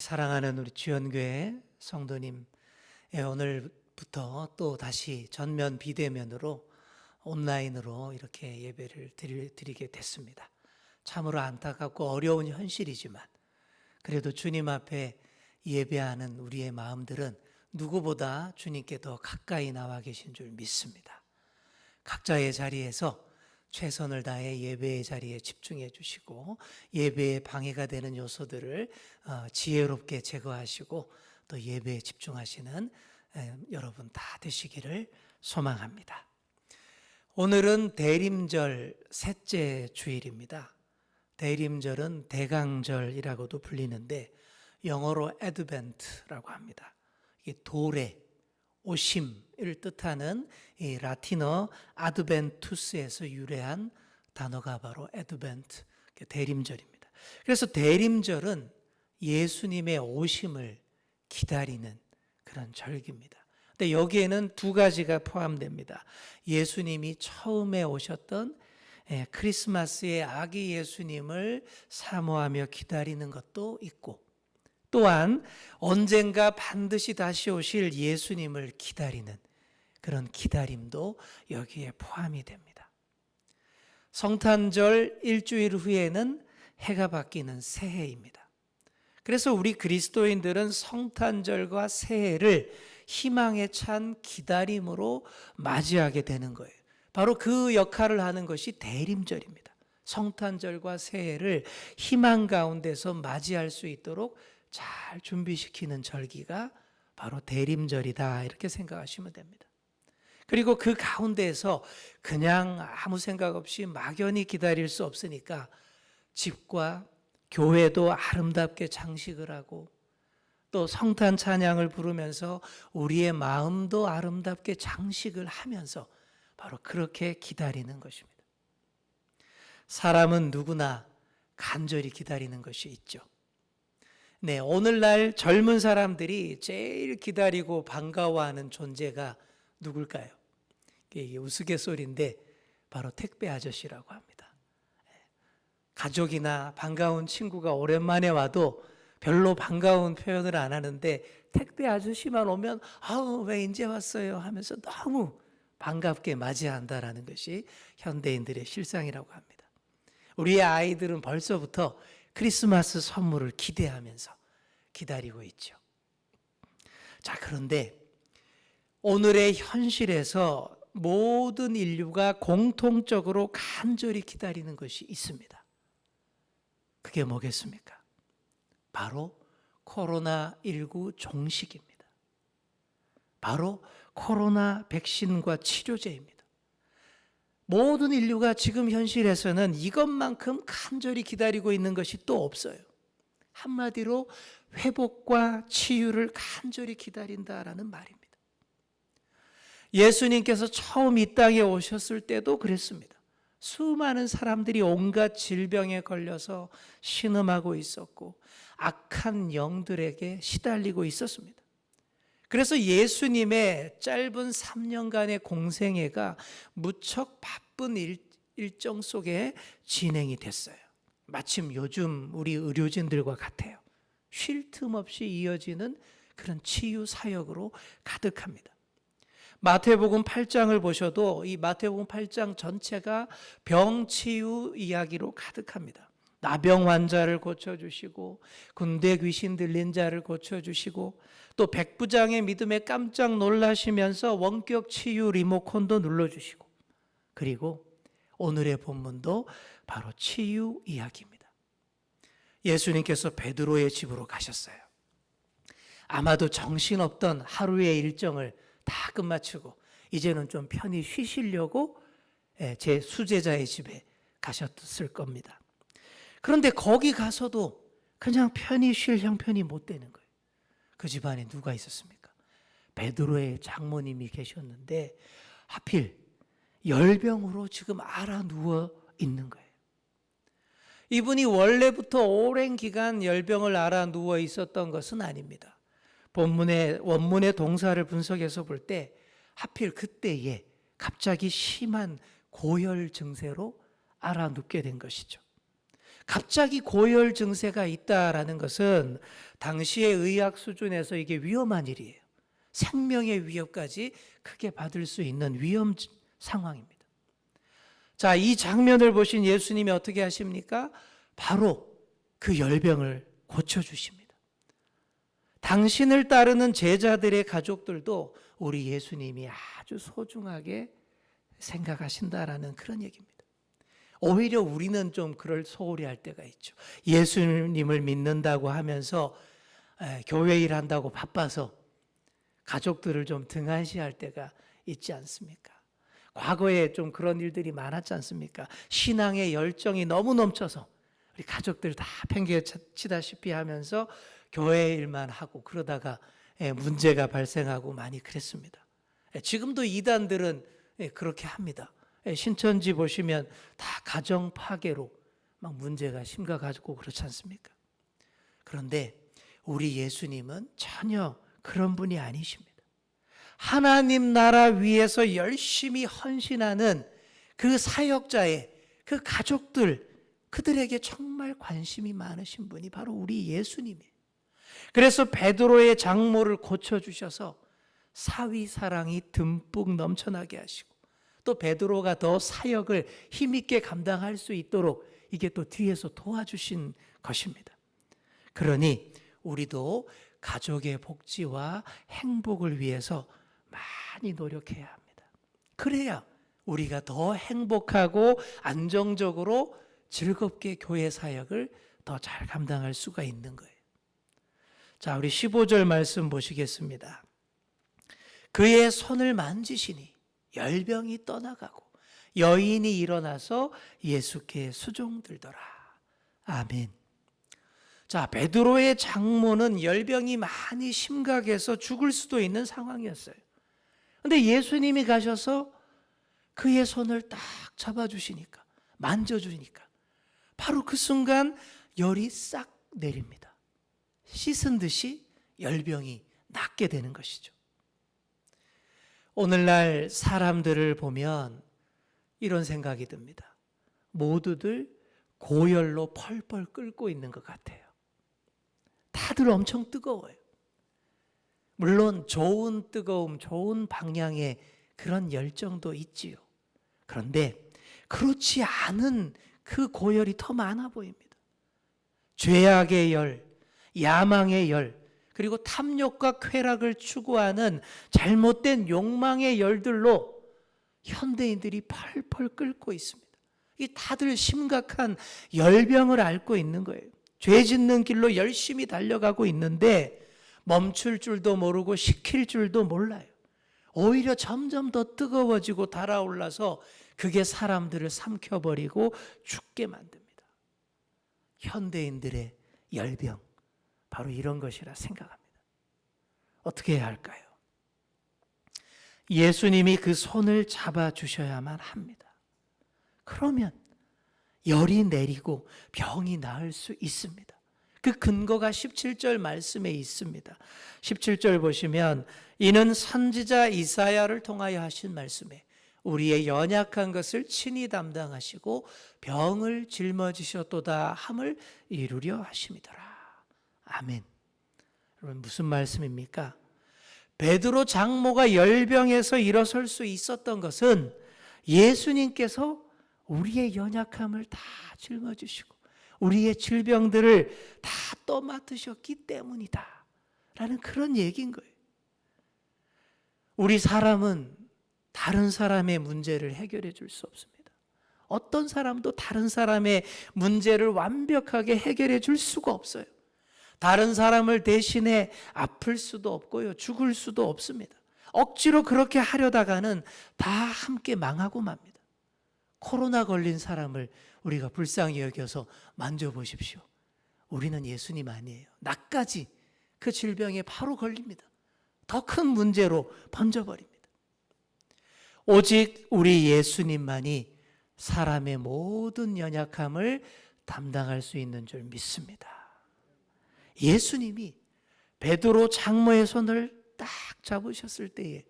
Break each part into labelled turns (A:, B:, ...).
A: 사랑하는 우리 주연교회 성도님, 오늘부터 또 다시 전면 비대면으로 온라인으로 이렇게 예배를 드리게 됐습니다. 참으로 안타깝고 어려운 현실이지만 그래도 주님 앞에 예배하는 우리의 마음들은 누구보다 주님께 더 가까이 나와 계신 줄 믿습니다. 각자의 자리에서 최선을 다해 예배의 자리에 집중해 주시고 예배에 방해가 되는 요소들을 지혜롭게 제거하시고 또 예배에 집중하시는 여러분 다 되시기를 소망합니다. 오늘은 대림절 셋째 주일입니다. 대림절은 대강절이라고도 불리는데 영어로 애드벤트라고 합니다. 이게 도래, 오심을 뜻하는 이 라틴어 아드벤투스에서 유래한 단어가 바로 애드벤트, 대림절입니다. 그래서 대림절은 예수님의 오심을 기다리는 그런 절기입니다. 근데 여기에는 두 가지가 포함됩니다. 예수님이 처음에 오셨던 크리스마스의 아기 예수님을 사모하며 기다리는 것도 있고, 또한 언젠가 반드시 다시 오실 예수님을 기다리는 그런 기다림도 여기에 포함이 됩니다. 성탄절 일주일 후에는 해가 바뀌는 새해입니다. 그래서 우리 그리스도인들은 성탄절과 새해를 희망에 찬 기다림으로 맞이하게 되는 거예요. 바로 그 역할을 하는 것이 대림절입니다. 성탄절과 새해를 희망 가운데서 맞이할 수 있도록 잘 준비시키는 절기가 바로 대림절이다, 이렇게 생각하시면 됩니다. 그리고 그 가운데에서 그냥 아무 생각 없이 막연히 기다릴 수 없으니까 집과 교회도 아름답게 장식을 하고 또 성탄 찬양을 부르면서 우리의 마음도 아름답게 장식을 하면서 바로 그렇게 기다리는 것입니다. 사람은 누구나 간절히 기다리는 것이 있죠. 네, 오늘날 젊은 사람들이 제일 기다리고 반가워하는 존재가 누굴까요? 이게 우스갯소리인데 바로 택배 아저씨라고 합니다. 가족이나 반가운 친구가 오랜만에 와도 별로 반가운 표현을 안 하는데 택배 아저씨만 오면 아우 왜 이제 왔어요 하면서 너무 반갑게 맞이한다라는 것이 현대인들의 실상이라고 합니다. 우리의 아이들은 벌써부터 크리스마스 선물을 기대하면서 기다리고 있죠. 자, 그런데 오늘의 현실에서 모든 인류가 공통적으로 간절히 기다리는 것이 있습니다. 그게 뭐겠습니까? 바로 코로나19 종식입니다. 바로 코로나 백신과 치료제입니다. 모든 인류가 지금 현실에서는 이것만큼 간절히 기다리고 있는 것이 또 없어요. 한마디로 회복과 치유를 간절히 기다린다라는 말입니다. 예수님께서 처음 이 땅에 오셨을 때도 그랬습니다. 수많은 사람들이 온갖 질병에 걸려서 신음하고 있었고 악한 영들에게 시달리고 있었습니다. 그래서 예수님의 짧은 3년간의 공생애가 무척 바쁜 일정 속에 진행이 됐어요. 마침 요즘 우리 의료진들과 같아요. 쉴 틈 없이 이어지는 그런 치유 사역으로 가득합니다. 마태복음 8장을 보셔도 이 마태복음 8장 전체가 병치유 이야기로 가득합니다. 나병 환자를 고쳐주시고 군대 귀신 들린 자를 고쳐주시고 또 백부장의 믿음에 깜짝 놀라시면서 원격 치유 리모컨도 눌러주시고, 그리고 오늘의 본문도 바로 치유 이야기입니다. 예수님께서 베드로의 집으로 가셨어요. 아마도 정신없던 하루의 일정을 다 끝마치고 이제는 좀 편히 쉬시려고 제 수제자의 집에 가셨을 겁니다. 그런데 거기 가서도 그냥 편히 쉴 형편이 못 되는 거예요. 그 집안에 누가 있었습니까? 베드로의 장모님이 계셨는데 하필 열병으로 지금 알아 누워 있는 거예요. 이분이 원래부터 오랜 기간 열병을 알아 누워 있었던 것은 아닙니다. 원문의 동사를 분석해서 볼 때 하필 그때에 갑자기 심한 고열 증세로 알아 눕게 된 것이죠. 갑자기 고열 증세가 있다라는 것은 당시의 의학 수준에서 이게 위험한 일이에요. 생명의 위협까지 크게 받을 수 있는 위험 상황입니다. 자, 이 장면을 보신 예수님이 어떻게 하십니까? 바로 그 열병을 고쳐주십니다. 당신을 따르는 제자들의 가족들도 우리 예수님이 아주 소중하게 생각하신다라는 그런 얘기입니다. 오히려 우리는 좀 그럴 소홀히 할 때가 있죠. 예수님을 믿는다고 하면서 교회 일한다고 바빠서 가족들을 좀 등한시할 때가 있지 않습니까? 과거에 좀 그런 일들이 많았지 않습니까? 신앙의 열정이 너무 넘쳐서 우리 가족들 다 팽개치다시피 하면서 교회 일만 하고 그러다가 문제가 발생하고 많이 그랬습니다. 지금도 이단들은 그렇게 합니다. 신천지 보시면 다 가정 파괴로 막 문제가 심각하고 그렇지 않습니까? 그런데 우리 예수님은 전혀 그런 분이 아니십니다. 하나님 나라 위에서 열심히 헌신하는 그 사역자의 그 가족들, 그들에게 정말 관심이 많으신 분이 바로 우리 예수님이에요. 그래서 베드로의 장모를 고쳐주셔서 사위 사랑이 듬뿍 넘쳐나게 하시고 또 베드로가 더 사역을 힘있게 감당할 수 있도록 이게 또 뒤에서 도와주신 것입니다. 그러니 우리도 가족의 복지와 행복을 위해서 많이 노력해야 합니다. 그래야 우리가 더 행복하고 안정적으로 즐겁게 교회 사역을 더 잘 감당할 수가 있는 거예요. 자, 우리 15절 말씀 보시겠습니다. 그의 손을 만지시니 열병이 떠나가고 여인이 일어나서 예수께 수종들더라. 아멘. 자, 베드로의 장모는 열병이 많이 심각해서 죽을 수도 있는 상황이었어요. 근데 예수님이 가셔서 그의 손을 딱 잡아주시니까, 만져주니까 바로 그 순간 열이 싹 내립니다. 씻은 듯이 열병이 낫게 되는 것이죠. 오늘날 사람들을 보면 이런 생각이 듭니다. 모두들 고열로 펄펄 끓고 있는 것 같아요. 다들 엄청 뜨거워요. 물론 좋은 뜨거움, 좋은 방향의 그런 열정도 있지요. 그런데 그렇지 않은 그 고열이 더 많아 보입니다. 죄악의 열, 야망의 열, 그리고 탐욕과 쾌락을 추구하는 잘못된 욕망의 열들로 현대인들이 펄펄 끓고 있습니다. 이 다들 심각한 열병을 앓고 있는 거예요. 죄 짓는 길로 열심히 달려가고 있는데 멈출 줄도 모르고 식힐 줄도 몰라요. 오히려 점점 더 뜨거워지고 달아올라서 그게 사람들을 삼켜버리고 죽게 만듭니다. 현대인들의 열병, 바로 이런 것이라 생각합니다. 어떻게 해야 할까요? 예수님이 그 손을 잡아주셔야만 합니다. 그러면 열이 내리고 병이 나을 수 있습니다. 그 근거가 17절 말씀에 있습니다. 17절 보시면 이는 선지자 이사야를 통하여 하신 말씀에 우리의 연약한 것을 친히 담당하시고 병을 짊어지셨도다 함을 이루려 하심이더라. 아멘. 여러분 무슨 말씀입니까? 베드로 장모가 열병에서 일어설 수 있었던 것은 예수님께서 우리의 연약함을 다 짊어지시고 우리의 질병들을 다 떠맡으셨기 때문이다 라는 그런 얘기인 거예요. 우리 사람은 다른 사람의 문제를 해결해 줄 수 없습니다. 어떤 사람도 다른 사람의 문제를 완벽하게 해결해 줄 수가 없어요. 다른 사람을 대신해 아플 수도 없고요, 죽을 수도 없습니다. 억지로 그렇게 하려다가는 다 함께 망하고 맙니다. 코로나 걸린 사람을 우리가 불쌍히 여겨서 만져보십시오. 우리는 예수님 아니에요. 나까지 그 질병에 바로 걸립니다. 더 큰 문제로 번져버립니다. 오직 우리 예수님만이 사람의 모든 연약함을 담당할 수 있는 줄 믿습니다. 예수님이 베드로 장모의 손을 딱 잡으셨을 때에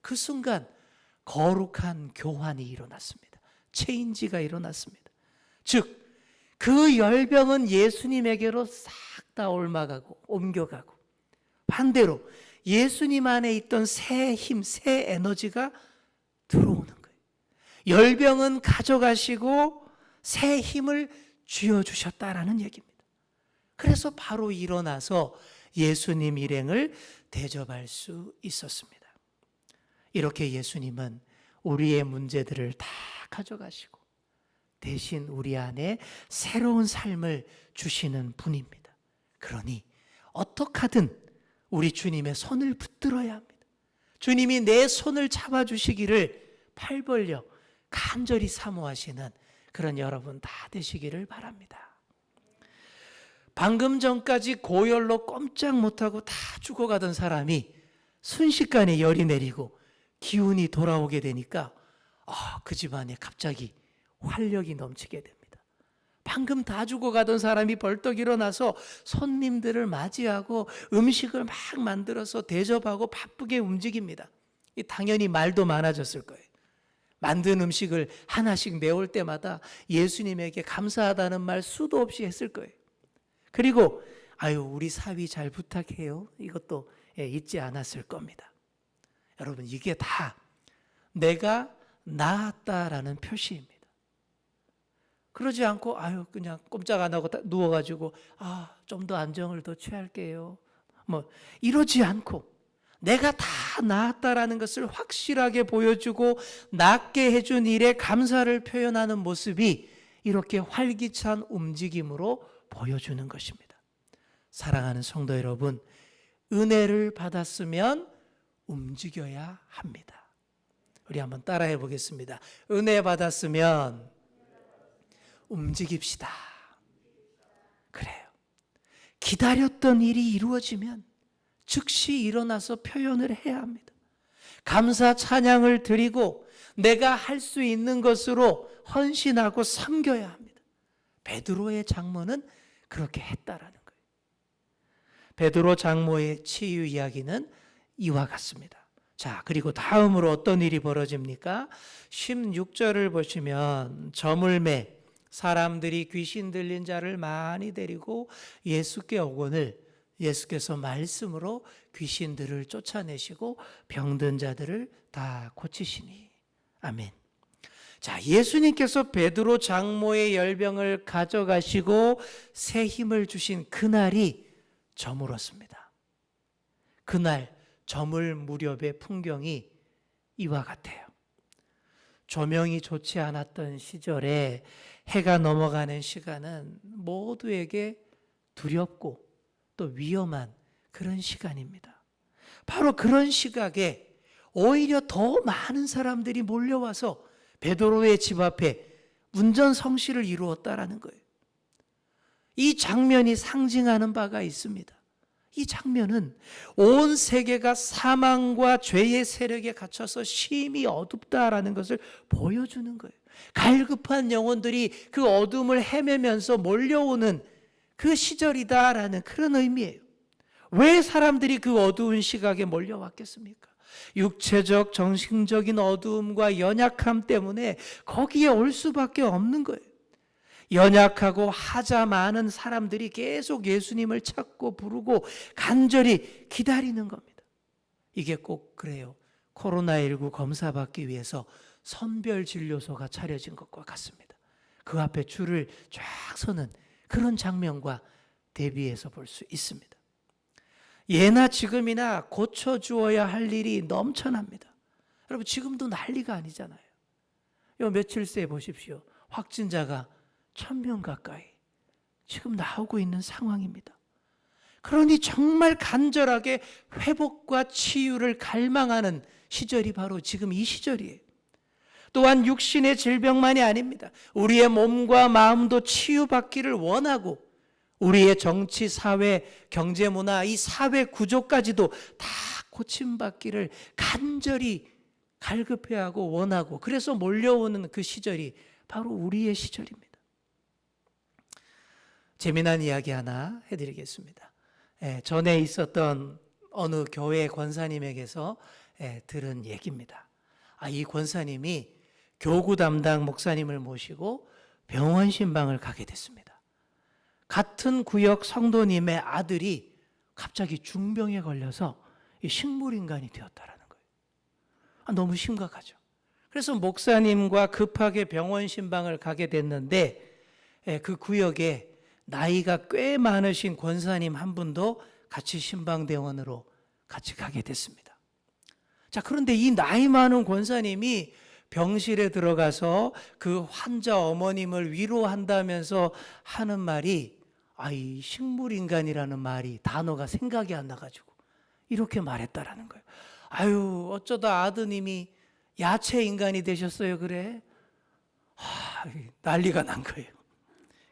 A: 그 순간 거룩한 교환이 일어났습니다. 체인지가 일어났습니다. 즉 그 열병은 예수님에게로 싹 다 옮겨가고 반대로 예수님 안에 있던 새 힘, 새 에너지가 들어오는 거예요. 열병은 가져가시고 새 힘을 쥐어주셨다라는 얘기입니다. 그래서 바로 일어나서 예수님 일행을 대접할 수 있었습니다. 이렇게 예수님은 우리의 문제들을 다 가져가시고 대신 우리 안에 새로운 삶을 주시는 분입니다. 그러니 어떻게 하든 우리 주님의 손을 붙들어야 합니다. 주님이 내 손을 잡아주시기를 팔 벌려 간절히 사모하시는 그런 여러분 다 되시기를 바랍니다. 방금 전까지 고열로 꼼짝 못하고 다 죽어가던 사람이 순식간에 열이 내리고 기운이 돌아오게 되니까 그 집안에 갑자기 활력이 넘치게 됩니다. 방금 다 죽어가던 사람이 벌떡 일어나서 손님들을 맞이하고 음식을 막 만들어서 대접하고 바쁘게 움직입니다. 당연히 말도 많아졌을 거예요. 만든 음식을 하나씩 내올 때마다 예수님에게 감사하다는 말 수도 없이 했을 거예요. 그리고 우리 사위 잘 부탁해요. 이것도 잊지 않았을 겁니다. 여러분, 이게 다 내가 나았다라는 표시입니다. 그러지 않고 그냥 꼼짝 안 하고 누워가지고 좀 더 안정을 더 취할게요. 이러지 않고 내가 다 나았다라는 것을 확실하게 보여주고 낫게 해준 일에 감사를 표현하는 모습이 이렇게 활기찬 움직임으로 보여주는 것입니다. 사랑하는 성도 여러분, 은혜를 받았으면 움직여야 합니다. 우리 한번 따라해 보겠습니다. 은혜 받았으면 움직입시다. 그래요. 기다렸던 일이 이루어지면 즉시 일어나서 표현을 해야 합니다. 감사 찬양을 드리고 내가 할 수 있는 것으로 헌신하고 섬겨야 합니다. 베드로의 장모는 그렇게 했다라는 거예요. 베드로 장모의 치유 이야기는 이와 같습니다. 자, 그리고 다음으로 어떤 일이 벌어집니까? 16절을 보시면 저물매 사람들이 귀신 들린 자를 많이 데리고 예수께 오거늘 예수께서 말씀으로 귀신들을 쫓아내시고 병든 자들을 다 고치시니. 아멘. 자, 예수님께서 베드로 장모의 열병을 가져가시고 새 힘을 주신 그날이 저물었습니다. 그날 저물 무렵의 풍경이 이와 같아요. 조명이 좋지 않았던 시절에 해가 넘어가는 시간은 모두에게 두렵고 또 위험한 그런 시간입니다. 바로 그런 시각에 오히려 더 많은 사람들이 몰려와서 베드로의 집 앞에 운전성시를 이루었다라는 거예요. 이 장면이 상징하는 바가 있습니다. 이 장면은 온 세계가 사망과 죄의 세력에 갇혀서 심히 어둡다라는 것을 보여주는 거예요. 갈급한 영혼들이 그 어둠을 헤매면서 몰려오는 그 시절이다라는 그런 의미예요. 왜 사람들이 그 어두운 시각에 몰려왔겠습니까? 육체적, 정신적인 어두움과 연약함 때문에 거기에 올 수밖에 없는 거예요. 연약하고 하자 많은 사람들이 계속 예수님을 찾고 부르고 간절히 기다리는 겁니다. 이게 꼭 그래요. 코로나19 검사받기 위해서 선별진료소가 차려진 것과 같습니다. 그 앞에 줄을 쫙 서는 그런 장면과 대비해서 볼 수 있습니다. 예나 지금이나 고쳐주어야 할 일이 넘쳐납니다. 여러분, 지금도 난리가 아니잖아요. 요 며칠 새 보십시오. 확진자가 1000명 가까이 지금 나오고 있는 상황입니다. 그러니 정말 간절하게 회복과 치유를 갈망하는 시절이 바로 지금 이 시절이에요. 또한 육신의 질병만이 아닙니다. 우리의 몸과 마음도 치유받기를 원하고 우리의 정치, 사회, 경제, 문화, 이 사회 구조까지도 다 고침받기를 간절히 갈급해하고 원하고 그래서 몰려오는 그 시절이 바로 우리의 시절입니다. 재미난 이야기 하나 해드리겠습니다. 전에 있었던 어느 교회 권사님에게서 들은 얘기입니다. 이 권사님이 교구 담당 목사님을 모시고 병원 신방을 가게 됐습니다. 같은 구역 성도님의 아들이 갑자기 중병에 걸려서 식물인간이 되었다라는 거예요. 너무 심각하죠. 그래서 목사님과 급하게 병원 신방을 가게 됐는데 그 구역에 나이가 꽤 많으신 권사님 한 분도 같이 신방대원으로 같이 가게 됐습니다. 자, 그런데 이 나이 많은 권사님이 병실에 들어가서 그 환자 어머님을 위로한다면서 하는 말이 이 식물인간이라는 말이 단어가 생각이 안 나가지고 이렇게 말했다라는 거예요. 아유, 어쩌다 아드님이 야채인간이 되셨어요 그래? 난리가 난 거예요.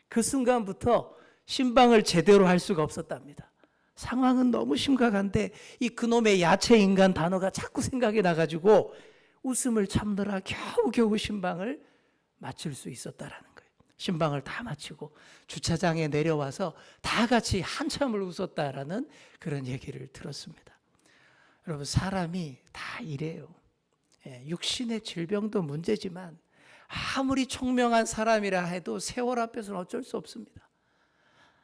A: 그 순간부터 신방을 제대로 할 수가 없었답니다. 상황은 너무 심각한데 이 그놈의 야채인간 단어가 자꾸 생각이 나가지고 웃음을 참느라 겨우겨우 신방을 마칠 수 있었다라는 거예요. 신방을 다 마치고 주차장에 내려와서 다 같이 한참을 웃었다라는 그런 얘기를 들었습니다. 여러분, 사람이 다 이래요. 육신의 질병도 문제지만 아무리 총명한 사람이라 해도 세월 앞에서는 어쩔 수 없습니다.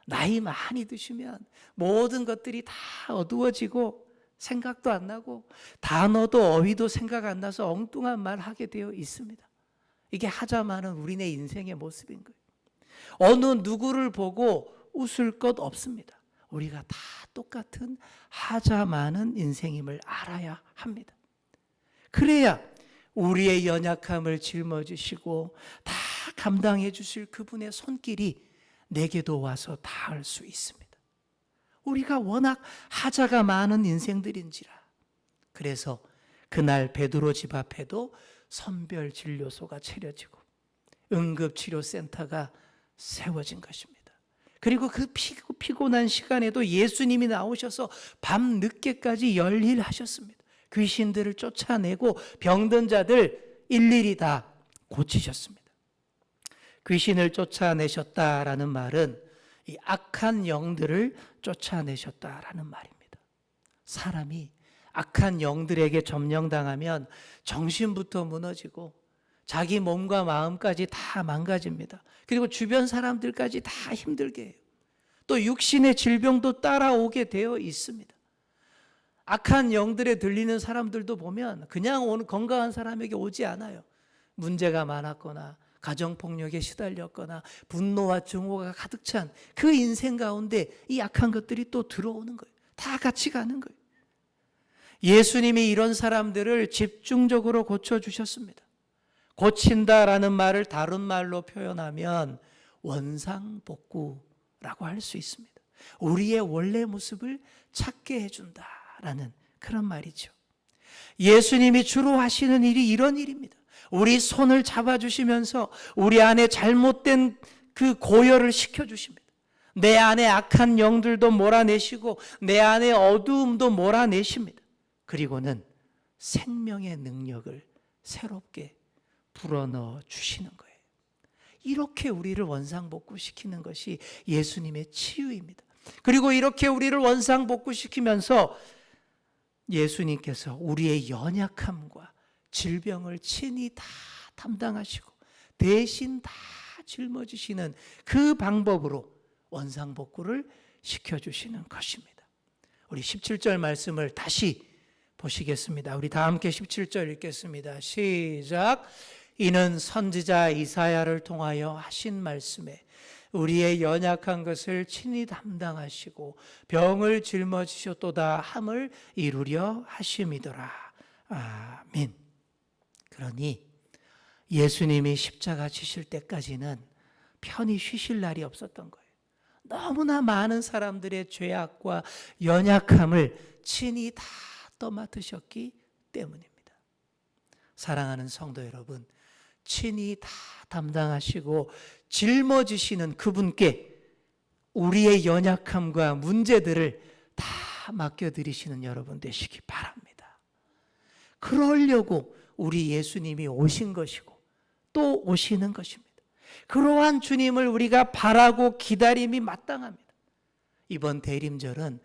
A: 나이 많이 드시면 모든 것들이 다 어두워지고 생각도 안 나고 단어도 어휘도 생각 안 나서 엉뚱한 말 하게 되어 있습니다. 이게 하자마는 우리네 인생의 모습인 거예요. 어느 누구를 보고 웃을 것 없습니다. 우리가 다 똑같은 하자마는 인생임을 알아야 합니다. 그래야 우리의 연약함을 짊어지시고 다 감당해 주실 그분의 손길이 내게도 와서 닿을 수 있습니다. 우리가 워낙 하자가 많은 인생들인지라. 그래서 그날 베드로 집 앞에도 선별진료소가 차려지고 응급치료센터가 세워진 것입니다. 그리고 그 피곤한 시간에도 예수님이 나오셔서 밤 늦게까지 열일하셨습니다. 귀신들을 쫓아내고 병든 자들 일일이 다 고치셨습니다. 귀신을 쫓아내셨다라는 말은 이 악한 영들을 쫓아내셨다라는 말입니다. 사람이 악한 영들에게 점령당하면 정신부터 무너지고 자기 몸과 마음까지 다 망가집니다. 그리고 주변 사람들까지 다 힘들게 해요. 또 육신의 질병도 따라오게 되어 있습니다. 악한 영들에 들리는 사람들도 보면 그냥 건강한 사람에게 오지 않아요. 문제가 많았거나 가정폭력에 시달렸거나 분노와 증오가 가득 찬 그 인생 가운데 이 악한 것들이 또 들어오는 거예요. 다 같이 가는 거예요. 예수님이 이런 사람들을 집중적으로 고쳐주셨습니다. 고친다라는 말을 다른 말로 표현하면 원상복구라고 할 수 있습니다. 우리의 원래 모습을 찾게 해준다라는 그런 말이죠. 예수님이 주로 하시는 일이 이런 일입니다. 우리 손을 잡아주시면서 우리 안에 잘못된 그 고열을 시켜주십니다. 내 안에 악한 영들도 몰아내시고 내 안에 어두움도 몰아내십니다. 그리고는 생명의 능력을 새롭게 불어넣어 주시는 거예요. 이렇게 우리를 원상복구시키는 것이 예수님의 치유입니다. 그리고 이렇게 우리를 원상복구시키면서 예수님께서 우리의 연약함과 질병을 친히 다 담당하시고 대신 다 짊어지시는 그 방법으로 원상복구를 시켜주시는 것입니다. 우리 17절 말씀을 다시 보시겠습니다. 우리 다 함께 17절 읽겠습니다. 시작. 이는 선지자 이사야를 통하여 하신 말씀에 우리의 연약한 것을 친히 담당하시고 병을 짊어지셨도다 함을 이루려 하심이더라. 아멘. 그러니 예수님이 십자가 지실 때까지는 편히 쉬실 날이 없었던 거예요. 너무나 많은 사람들의 죄악과 연약함을 친히 다 떠맡으셨기 때문입니다. 사랑하는 성도 여러분, 친히 다 담당하시고 짊어지시는 그분께 우리의 연약함과 문제들을 다 맡겨드리시는 여러분 되시기 바랍니다. 그러려고 우리 예수님이 오신 것이고 또 오시는 것입니다. 그러한 주님을 우리가 바라고 기다림이 마땅합니다. 이번 대림절은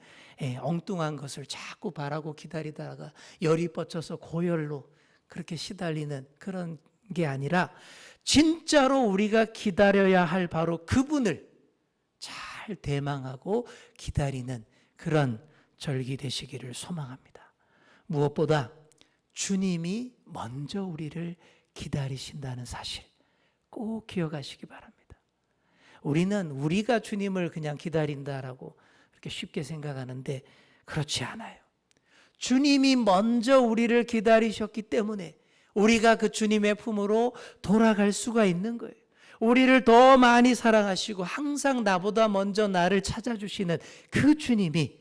A: 엉뚱한 것을 자꾸 바라고 기다리다가 열이 뻗쳐서 고열로 그렇게 시달리는 그런 게 아니라 진짜로 우리가 기다려야 할 바로 그분을 잘 잘 대망하고 기다리는 그런 절기 되시기를 소망합니다. 무엇보다 주님이 먼저 우리를 기다리신다는 사실 꼭 기억하시기 바랍니다. 우리는 우리가 주님을 그냥 기다린다라고 이렇게 쉽게 생각하는데 그렇지 않아요. 주님이 먼저 우리를 기다리셨기 때문에 우리가 그 주님의 품으로 돌아갈 수가 있는 거예요. 우리를 더 많이 사랑하시고 항상 나보다 먼저 나를 찾아주시는 그 주님이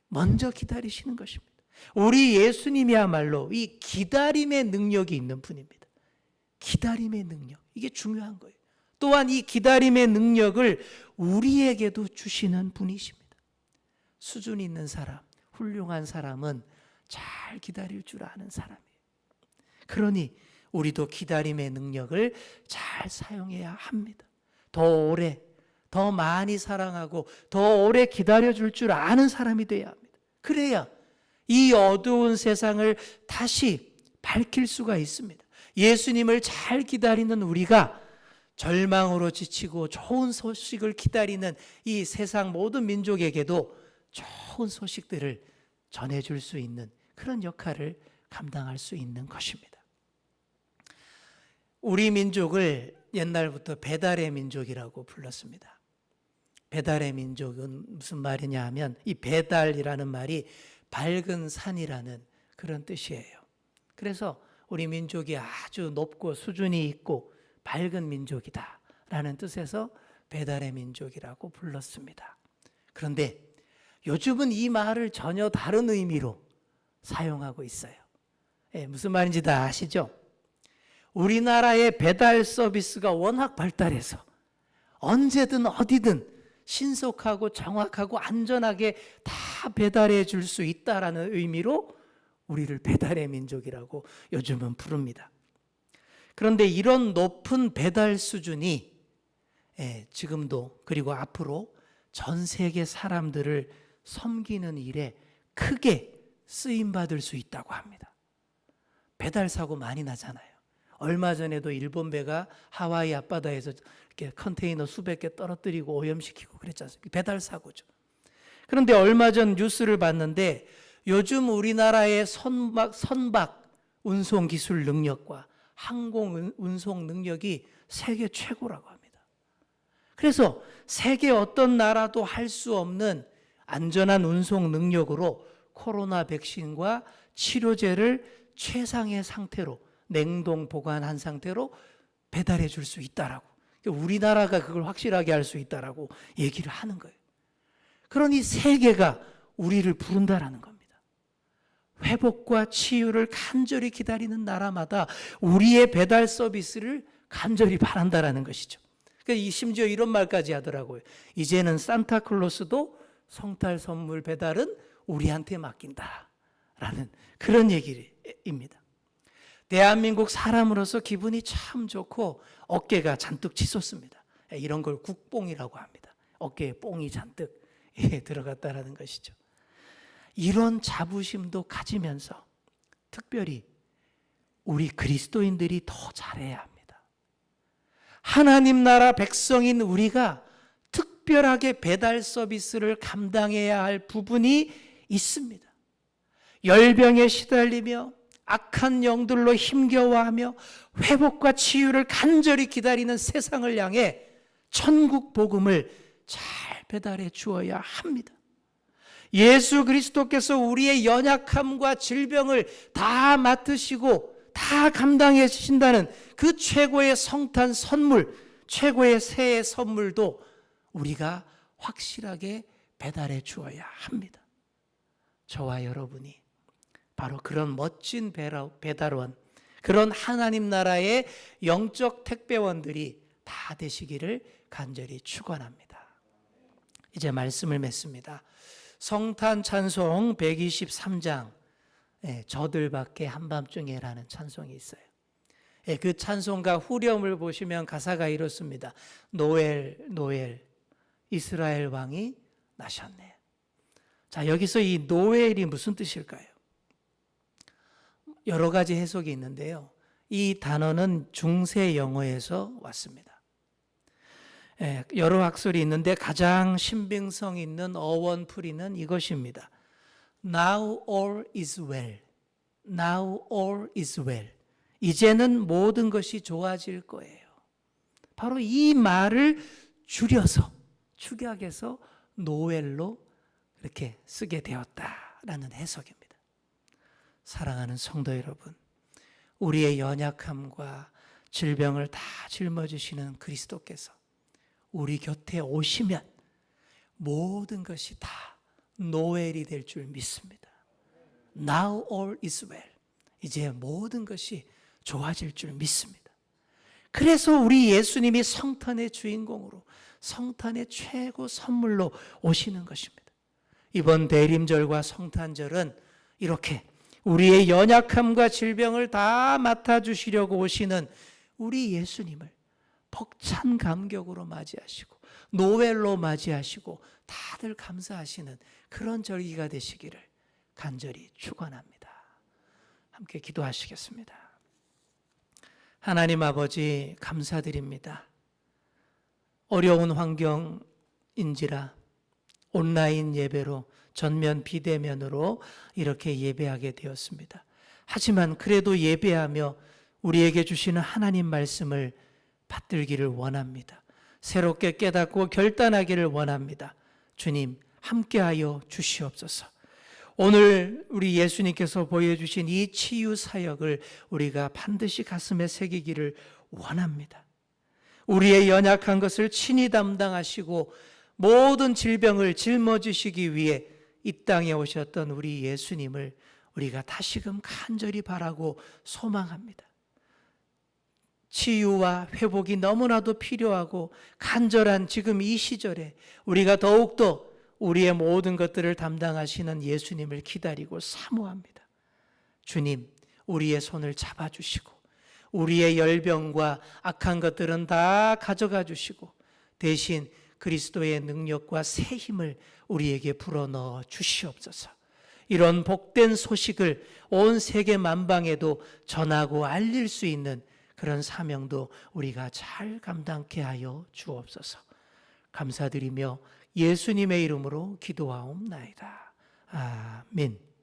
A: 먼저 기다리시는 것입니다. 우리 예수님이야말로 이 기다림의 능력이 있는 분입니다. 기다림의 능력, 이게 중요한 거예요. 또한 이 기다림의 능력을 우리에게도 주시는 분이십니다. 수준 있는 사람, 훌륭한 사람은 잘 기다릴 줄 아는 사람이에요. 그러니 우리도 기다림의 능력을 잘 사용해야 합니다. 더 오래, 더 많이 사랑하고 더 오래 기다려줄 줄 아는 사람이 돼야 합니다. 그래야 이 어두운 세상을 다시 밝힐 수가 있습니다. 예수님을 잘 기다리는 우리가 절망으로 지치고 좋은 소식을 기다리는 이 세상 모든 민족에게도 좋은 소식들을 전해줄 수 있는 그런 역할을 감당할 수 있는 것입니다. 우리 민족을 옛날부터 배달의 민족이라고 불렀습니다. 배달의 민족은 무슨 말이냐 하면 이 배달이라는 말이 밝은 산이라는 그런 뜻이에요. 그래서 우리 민족이 아주 높고 수준이 있고 밝은 민족이다 라는 뜻에서 배달의 민족이라고 불렀습니다. 그런데 요즘은 이 말을 전혀 다른 의미로 사용하고 있어요. 무슨 말인지 다 아시죠? 우리나라의 배달 서비스가 워낙 발달해서 언제든 어디든 신속하고 정확하고 안전하게 다 배달해 줄 수 있다라는 의미로 우리를 배달의 민족이라고 요즘은 부릅니다. 그런데 이런 높은 배달 수준이 지금도 그리고 앞으로 전 세계 사람들을 섬기는 일에 크게 쓰임받을 수 있다고 합니다. 배달 사고 많이 나잖아요. 얼마 전에도 일본 배가 하와이 앞바다에서 이렇게 컨테이너 수백 개 떨어뜨리고 오염시키고 그랬지 않습니까? 배달 사고죠. 그런데 얼마 전 뉴스를 봤는데 요즘 우리나라의 선박 운송 기술 능력과 항공 운송 능력이 세계 최고라고 합니다. 그래서 세계 어떤 나라도 할 수 없는 안전한 운송 능력으로 코로나 백신과 치료제를 최상의 상태로 냉동 보관한 상태로 배달해 줄 수 있다라고. 우리나라가 그걸 확실하게 할 수 있다라고 얘기를 하는 거예요. 그러니 세계가 우리를 부른다라는 겁니다. 회복과 치유를 간절히 기다리는 나라마다 우리의 배달 서비스를 간절히 바란다라는 것이죠. 그러니까 심지어 이런 말까지 하더라고요. 이제는 산타클로스도 성탄 선물 배달은 우리한테 맡긴다라는 그런 얘기입니다. 대한민국 사람으로서 기분이 참 좋고 어깨가 잔뜩 치솟습니다. 이런 걸 국뽕이라고 합니다. 어깨에 뽕이 잔뜩 들어갔다라는 것이죠. 이런 자부심도 가지면서 특별히 우리 그리스도인들이 더 잘해야 합니다. 하나님 나라 백성인 우리가 특별하게 배달 서비스를 감당해야 할 부분이 있습니다. 열병에 시달리며 악한 영들로 힘겨워하며 회복과 치유를 간절히 기다리는 세상을 향해 천국 복음을 잘 배달해 주어야 합니다. 예수 그리스도께서 우리의 연약함과 질병을 다 맡으시고 다 감당해 주신다는 그 최고의 성탄 선물, 최고의 새해 선물도 우리가 확실하게 배달해 주어야 합니다. 저와 여러분이 바로 그런 멋진 배달원, 그런 하나님 나라의 영적 택배원들이 다 되시기를 간절히 축원합니다. 이제 말씀을 맺습니다. 성탄 찬송 123장 저들밖에 한밤중에라는 찬송이 있어요. 그 찬송가 후렴을 보시면 가사가 이렇습니다. 노엘 노엘 이스라엘 왕이 나셨네. 자, 여기서 이 노엘이 무슨 뜻일까요? 여러 가지 해석이 있는데요. 이 단어는 중세 영어에서 왔습니다. 여러 학설이 있는데 가장 신빙성 있는 어원풀이는 이것입니다. Now all is well. Now all is well. 이제는 모든 것이 좋아질 거예요. 바로 이 말을 줄여서 축약해서 노웰로 이렇게 쓰게 되었다라는 해석입니다. 사랑하는 성도 여러분, 우리의 연약함과 질병을 다 짊어지시는 그리스도께서 우리 곁에 오시면 모든 것이 다 노웰이 될 줄 믿습니다. Now all is well. 이제 모든 것이 좋아질 줄 믿습니다. 그래서 우리 예수님이 성탄의 주인공으로 성탄의 최고 선물로 오시는 것입니다. 이번 대림절과 성탄절은 이렇게 우리의 연약함과 질병을 다 맡아주시려고 오시는 우리 예수님을 벅찬 감격으로 맞이하시고 노웰로 맞이하시고 다들 감사하시는 그런 절기가 되시기를 간절히 축원합니다. 함께 기도하시겠습니다. 하나님 아버지 감사드립니다. 어려운 환경인지라 온라인 예배로 전면 비대면으로 이렇게 예배하게 되었습니다. 하지만 그래도 예배하며 우리에게 주시는 하나님 말씀을 받들기를 원합니다. 새롭게 깨닫고 결단하기를 원합니다. 주님 함께하여 주시옵소서. 오늘 우리 예수님께서 보여주신 이 치유 사역을 우리가 반드시 가슴에 새기기를 원합니다. 우리의 연약한 것을 친히 담당하시고 모든 질병을 짊어지시기 위해 이 땅에 오셨던 우리 예수님을 우리가 다시금 간절히 바라고 소망합니다. 치유와 회복이 너무나도 필요하고 간절한 지금 이 시절에 우리가 더욱더 우리의 모든 것들을 담당하시는 예수님을 기다리고 사모합니다. 주님, 우리의 손을 잡아주시고 우리의 열병과 악한 것들은 다 가져가 주시고 대신 그리스도의 능력과 새 힘을 우리에게 불어넣어 주시옵소서. 이런 복된 소식을 온 세계 만방에도 전하고 알릴 수 있는 그런 사명도 우리가 잘 감당케 하여 주옵소서. 감사드리며 예수님의 이름으로 기도하옵나이다. 아멘.